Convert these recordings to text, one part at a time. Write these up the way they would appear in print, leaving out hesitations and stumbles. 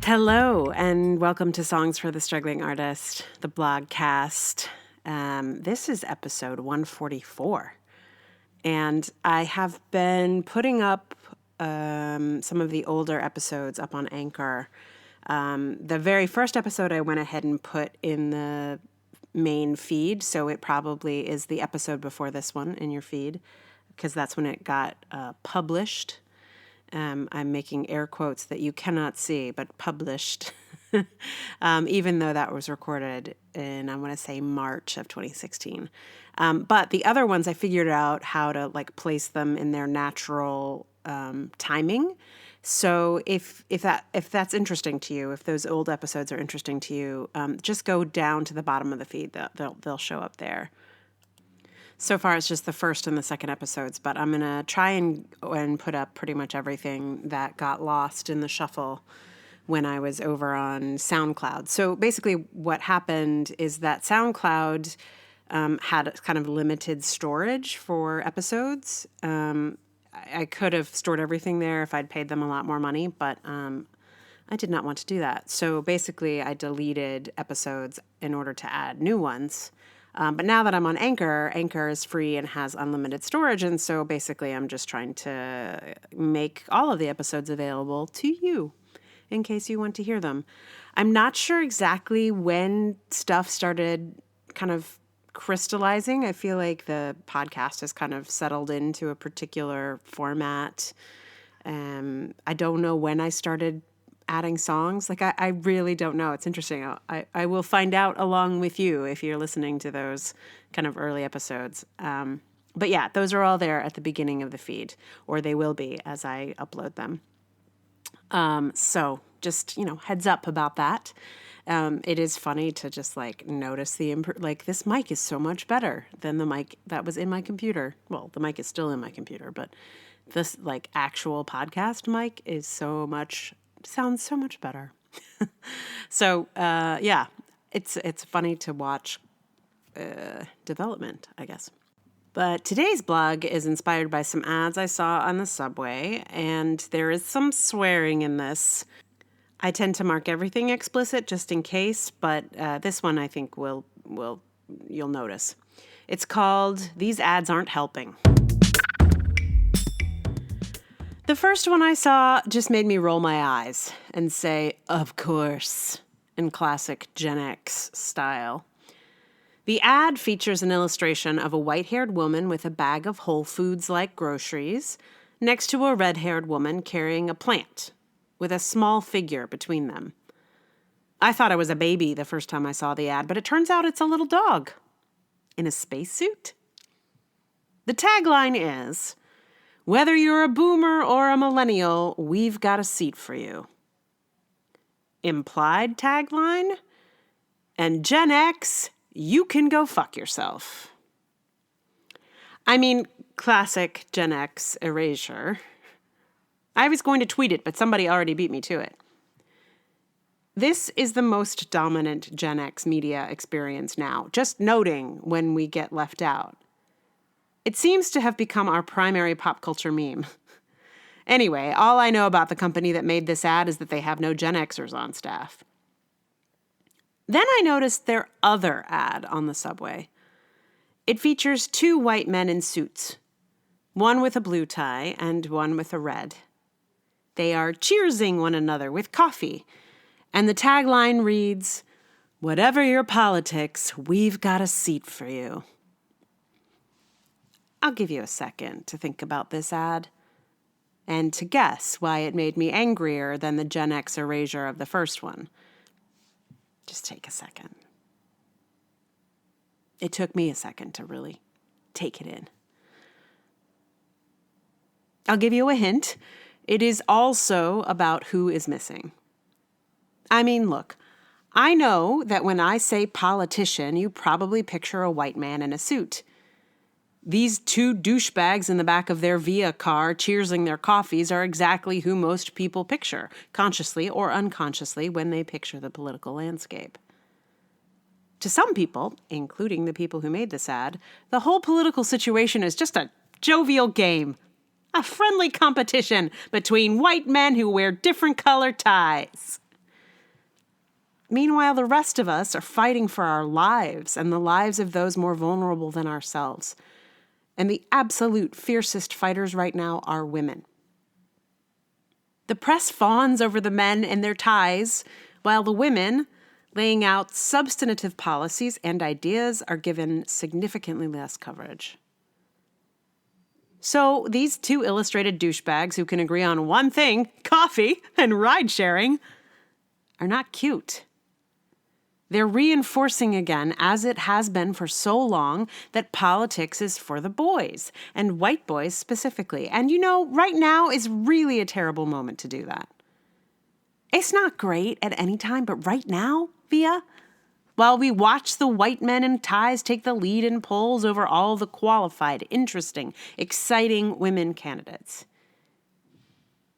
Hello, and welcome to Songs for the Struggling Artist, the blogcast. This is episode 144, and I have been putting up some of the older episodes up on Anchor. The very first episode I went ahead and put in the main feed, so it probably is the episode before this one in your feed, because that's when it got published. I'm making air quotes that you cannot see, but published, even though that was recorded in, I want to say, March of 2016. But the other ones, I figured out how to place them in their natural timing. So if that's interesting to you, if those old episodes are interesting to you, just go down to the bottom of the feed. They'll show up there. So far, it's just the first and the second episodes, but I'm going to try and put up pretty much everything that got lost in the shuffle when I was over on SoundCloud. So basically what happened is that SoundCloud had kind of limited storage for episodes. I could have stored everything there if I'd paid them a lot more money, but I did not want to do that. So basically, I deleted episodes in order to add new ones. But now that I'm on Anchor, Anchor is free and has unlimited storage. And so basically I'm just trying to make all of the episodes available to you in case you want to hear them. I'm not sure exactly when stuff started kind of crystallizing. I feel like the podcast has kind of settled into a particular format. I don't know when I started adding songs. I really don't know. It's interesting. I will find out along with you if you're listening to those kind of early episodes. But yeah, those are all there at the beginning of the feed, or they will be as I upload them. So just, heads up about that. It is funny to just notice this mic is so much better than the mic that was in my computer. Well, the mic is still in my computer, but this actual podcast mic is sounds so much better. So, yeah, it's funny to watch development, I guess. But today's blog is inspired by some ads I saw on the subway, and there is some swearing in this. I tend to mark everything explicit just in case, but this one I think you'll notice. It's called "These Ads Aren't Helping." The first one I saw just made me roll my eyes and say, "Of course," in classic Gen X style. The ad features an illustration of a white-haired woman with a bag of Whole Foods-like groceries next to a red-haired woman carrying a plant with a small figure between them. I thought it was a baby the first time I saw the ad, but it turns out it's a little dog in a spacesuit. The tagline is, "Whether you're a boomer or a millennial, we've got a seat for you." Implied tagline, "And Gen X, you can go fuck yourself." I mean, classic Gen X erasure. I was going to tweet it, but somebody already beat me to it. This is the most dominant Gen X media experience now, just noting when we get left out. It seems to have become our primary pop culture meme. Anyway, all I know about the company that made this ad is that they have no Gen Xers on staff. Then I noticed their other ad on the subway. It features two white men in suits, one with a blue tie and one with a red. They are cheersing one another with coffee, and the tagline reads, "Whatever your politics, we've got a seat for you." I'll give you a second to think about this ad and to guess why it made me angrier than the Gen X erasure of the first one. Just take a second. It took me a second to really take it in. I'll give you a hint. It is also about who is missing. I mean, look, I know that when I say politician, you probably picture a white man in a suit. These two douchebags in the back of their Via car cheersing their coffees are exactly who most people picture, consciously or unconsciously, when they picture the political landscape. To some people, including the people who made this ad, the whole political situation is just a jovial game, a friendly competition between white men who wear different color ties. Meanwhile, the rest of us are fighting for our lives and the lives of those more vulnerable than ourselves. And the absolute fiercest fighters right now are women. The press fawns over the men and their ties, while the women, laying out substantive policies and ideas, are given significantly less coverage. So these two illustrated douchebags who can agree on one thing, coffee and ride sharing, are not cute. They're reinforcing again, as it has been for so long, that politics is for the boys, and white boys specifically. And right now is really a terrible moment to do that. It's not great at any time, but right now, while we watch the white men in ties take the lead in polls over all the qualified, interesting, exciting women candidates.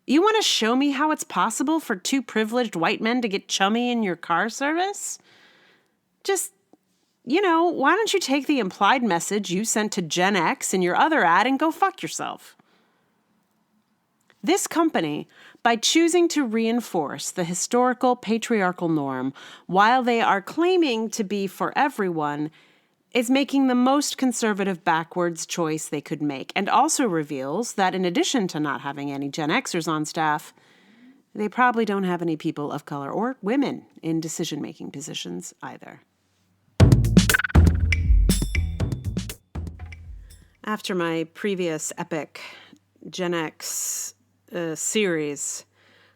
You want to show me how it's possible for two privileged white men to get chummy in your car service? Just, why don't you take the implied message you sent to Gen X in your other ad and go fuck yourself? This company, by choosing to reinforce the historical patriarchal norm while they are claiming to be for everyone, is making the most conservative backwards choice they could make, and also reveals that in addition to not having any Gen Xers on staff, they probably don't have any people of color or women in decision-making positions either. After my previous epic Gen X series,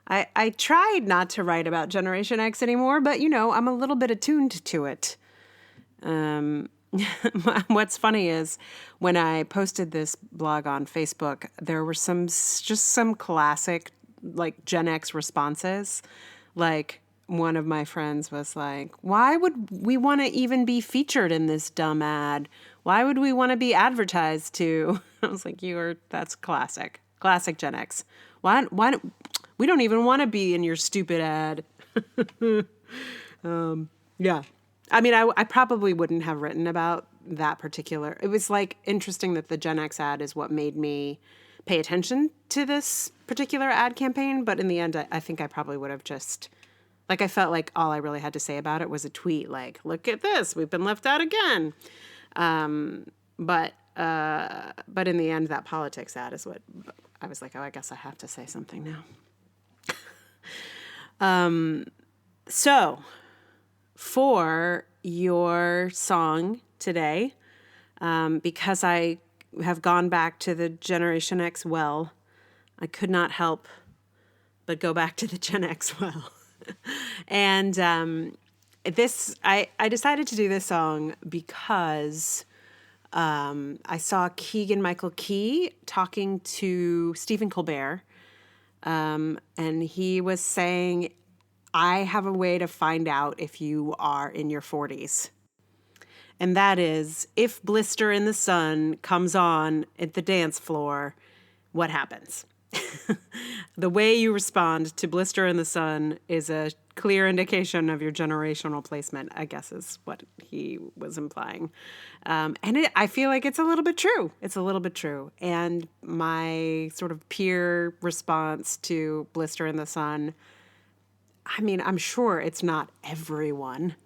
I tried not to write about Generation X anymore, but, I'm a little bit attuned to it. What's funny is when I posted this blog on Facebook, there were some classic, Gen X responses. One of my friends was like, why would we want to even be featured in this dumb ad? Why would we want to be advertised to? I was like, that's classic Gen X. Why we don't even want to be in your stupid ad. Yeah. I mean, I probably wouldn't have written about that particular. It was interesting that the Gen X ad is what made me pay attention to this particular ad campaign. But in the end, I think I probably would have just, I felt like all I really had to say about it was a tweet look at this, we've been left out again. But in the end, that politics ad is what I was like, oh, I guess I have to say something now. So for your song today, because I have gone back to the Generation X well, I could not help but go back to the Gen X well. And I decided to do this song because I saw Keegan-Michael Key talking to Stephen Colbert, and he was saying, I have a way to find out if you are in your 40s. And that is, if Blister in the Sun comes on at the dance floor, what happens? The way you respond to Blister in the Sun is a clear indication of your generational placement, I guess is what he was implying. I feel like it's a little bit true. It's a little bit true. And my sort of peer response to Blister in the Sun, I mean, I'm sure it's not everyone.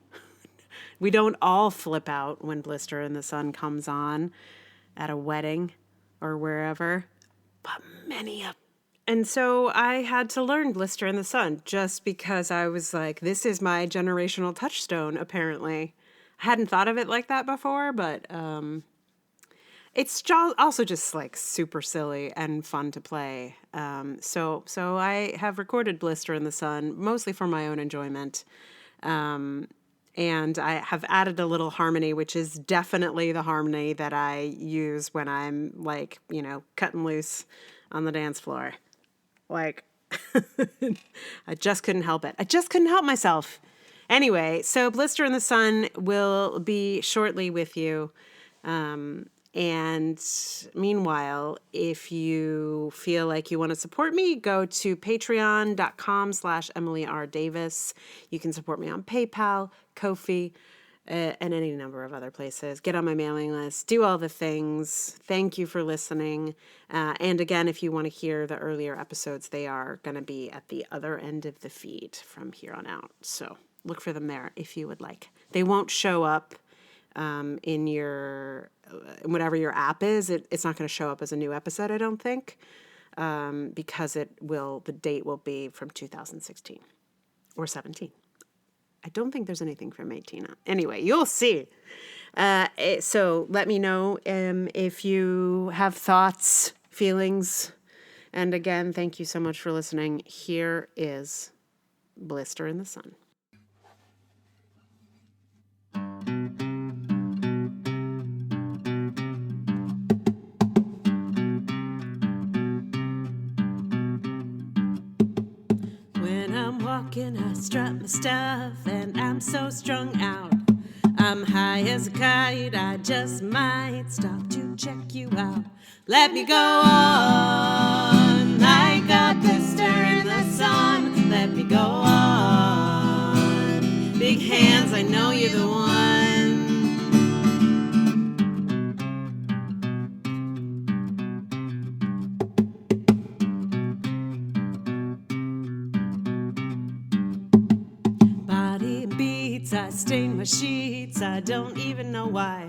We don't all flip out when Blister in the Sun comes on at a wedding or wherever, but many of. And so I had to learn Blister in the Sun just because I was like, this is my generational touchstone, apparently. I hadn't thought of it like that before, but it's also just super silly and fun to play. So I have recorded Blister in the Sun, mostly for my own enjoyment. And I have added a little harmony, which is definitely the harmony that I use when I'm cutting loose on the dance floor. I just couldn't help it. I just couldn't help myself. Anyway, so Blister in the Sun will be shortly with you. And meanwhile, if you feel like you want to support me, go to patreon.com/Emily R. Davis. You can support me on PayPal, Ko-fi, and any number of other places. Get on my mailing list, do all the things. Thank you for listening. And again, if you want to hear the earlier episodes, they are going to be at the other end of the feed from here on out. So look for them there if you would like. They won't show up in your, whatever your app is. It's not going to show up as a new episode, I don't think, because the date will be from 2016 or 17. I don't think there's anything from 18. Anyway, you'll see. So let me know if you have thoughts, feelings. And again, thank you so much for listening. Here is Blister in the Sun. When I'm walking, I strut my stuff, and I'm so strung out. I'm high as a kite, I just might stop to check you out. Let me go on, like a blister in the sun. Let me go on, big hands, I know you're the one. Body beats, I stain my sheets, I don't even know why.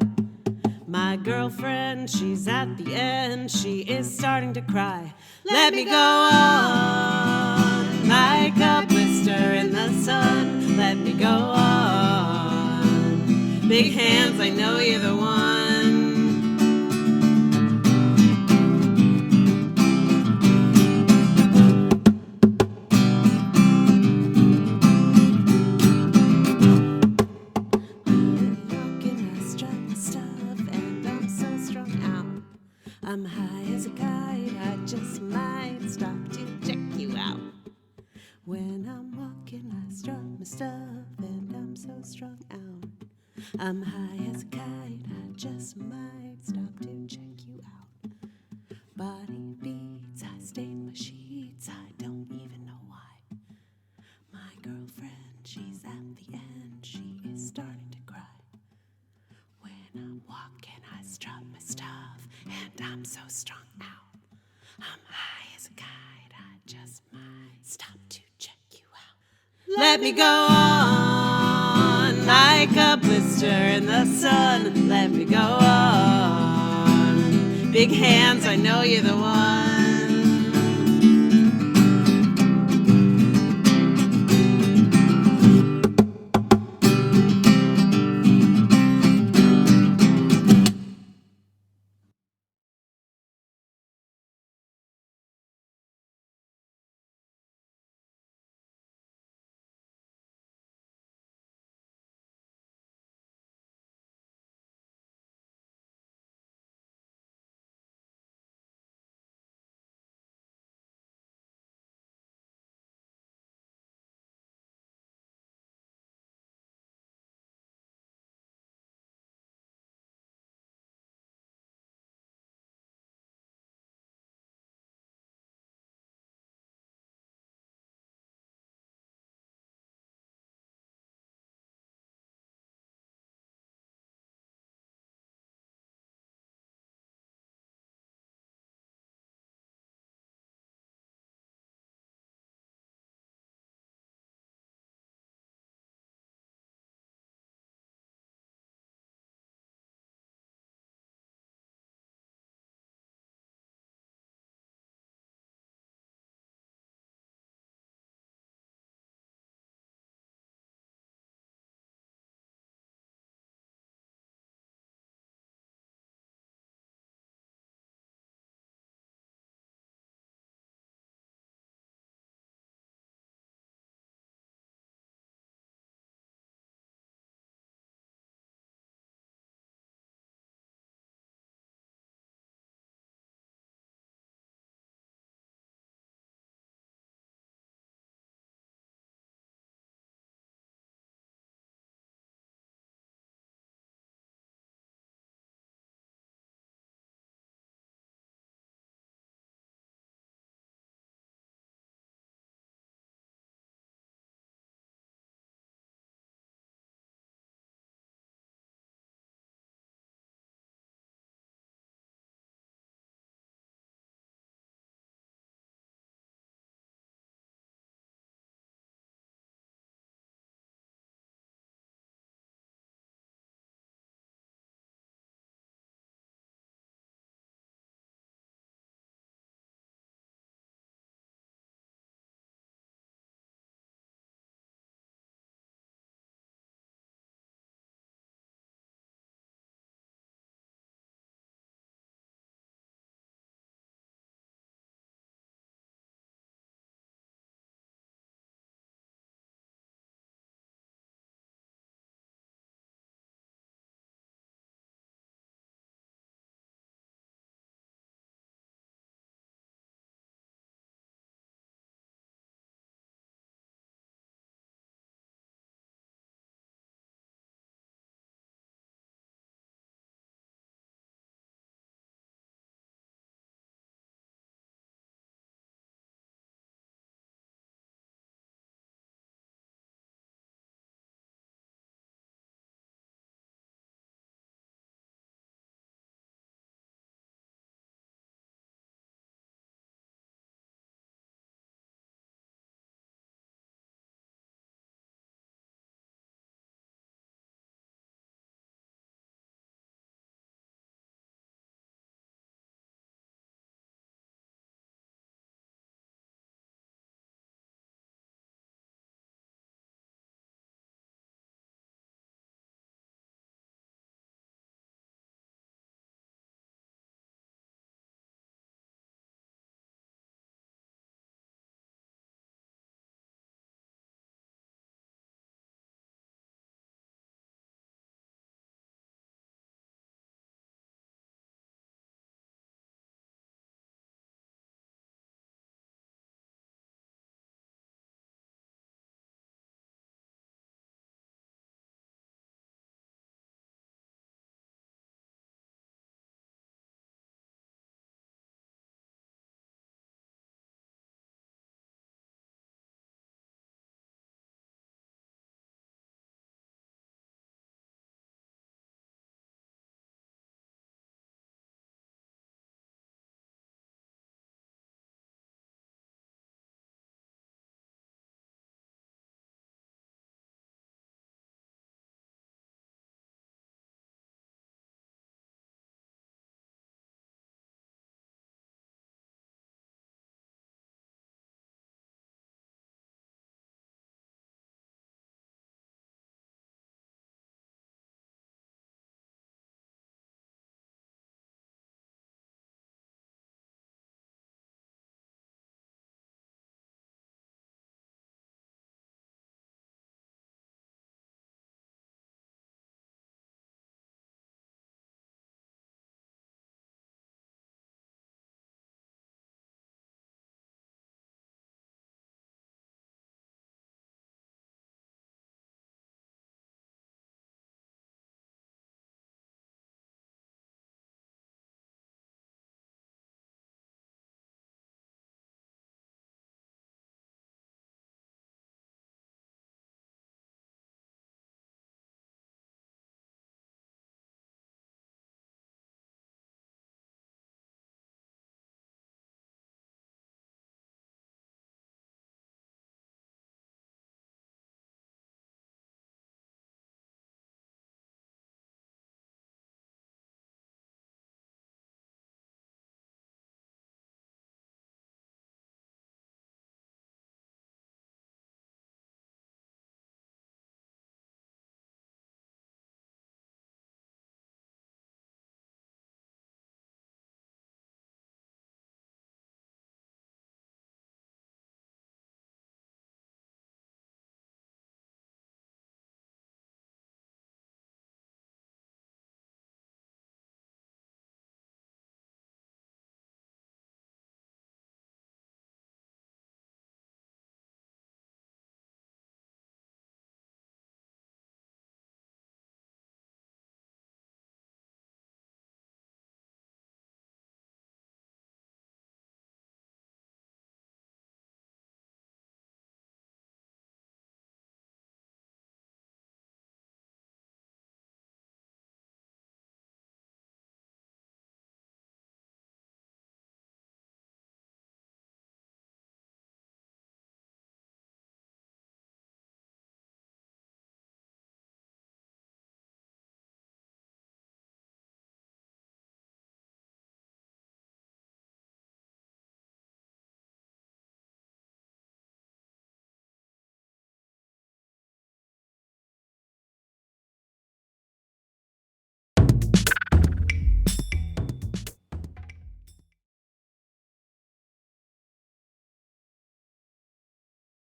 My girlfriend, she's at the end, she is starting to cry. Let me go on, like a blister in the sun. Let me go on, big hands, I know you're the one. I'm high as a kite, I just might stop to check you out. When I'm walking, I strut my stuff, and I'm so strung out. I'm high as a kite, I just might stop to check you out. Body beats, I stain my sheets, I don't even know why. My girlfriend, she's at the end, she is starting to cry. When I'm walking, I strut my stuff, and I'm so strung out. I'm high as a kite, I just might stop to check you out. Let me go on, like a blister in the sun. Let me go on, big hands, I know you're the one.